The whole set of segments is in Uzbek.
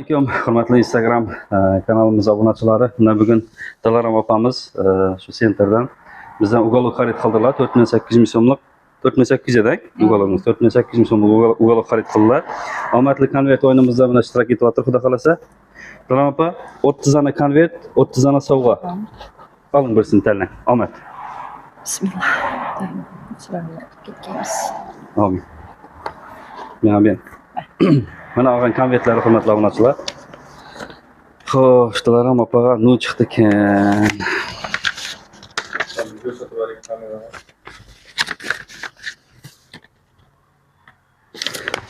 Assalomu hurmatli Instagram kanalimiz obunachilari. Mana bugun Dilorom opamiz shu sentrdan bizdan uголок xarid qildilar. 4800 ming so'mlik 4800 edik. Uголокimiz 4800 ming so'mlik uголок xarid qildilar. Omadli konvert o'yinimizda mana ishtirok etyapti, xudo xolasa. Dilorom opa 30 dona konvert, 30 dona sovg'a. Oling birsini tanlang. Omad. Bismillah. Bismillah. Ketganmiz. Amin. Amin. Mana olgan konvertlar hurmatli obunachilar. Xo'sh, Dilorom opaga nu chiqdi ekan.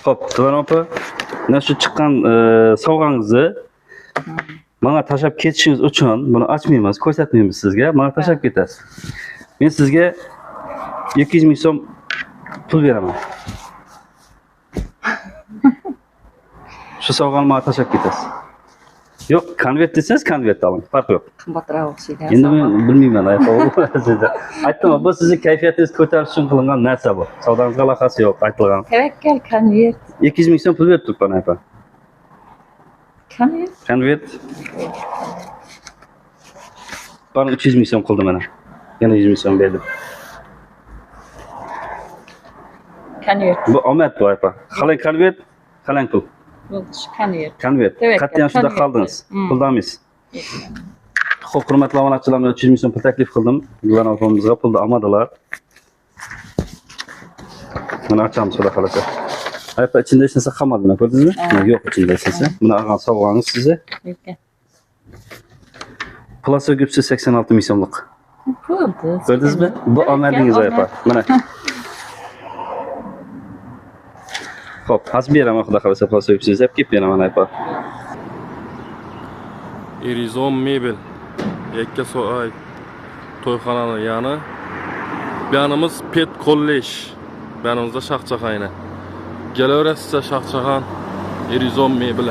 Xo'p, Dilorom opa, mana shu chiqqan sovg'angizni menga tashlab ketishingiz uchun buni ochmaymiz, ko'rsatmaymiz sizga. Menga tashlab ketasiz. Men sizga 200 ming so'm pul beraman. Shu sovg'ani menga tashlab ketasiz. Yo'q, konvert desangiz konvert oling, farqi yo'q. Qimmatroq o'xshaydi. Endi men bilmayman, aytdim, bu sizning kayfiyatingiz ko'tarish uchun qilingan narsa bu. Savdongizga aloqasi yo'q, aytilgan. Tavakkal konvert. 200 ming so'm pul berib turibman, aypa. Konvert. Konvert. Bana 300 ming so'm qildi mana. Yana 100 ming so'm berdim. Konvert. Bu omad bu, aypa. Qalang konvert, qalang pul. Konvert. Konvert. Qat'iyan shunda qaldingiz. Puldamiz. Xo'p, hurmatli obunachilar, 300 ming so'm pul taklif qildim. Dilorom opamizga pulni olmadilar. Mana ochamiz, xudo xolasa. Aypa, ichida hech narsa qolmadimi, ko'rdingizmi? Yo'q, ichida hech narsa. Buni olgan sovg'angiz sizga. Plastik gipsi 86 ming so'mlik. Ko'rdingizmi? Bu omadingiz, aypa. Mana. Xo'p, hozir beraman, xudo xolasa, plastik gipsingizni olib kelib beraman, aypa. Irizom mebel. Yakka so'ay to'yxonani yani. Bu yanımız Pet Kollej. Bu yanımızda Şaqchaqayna. Gelaverasizlar Şaqchaqan Irizom mebel.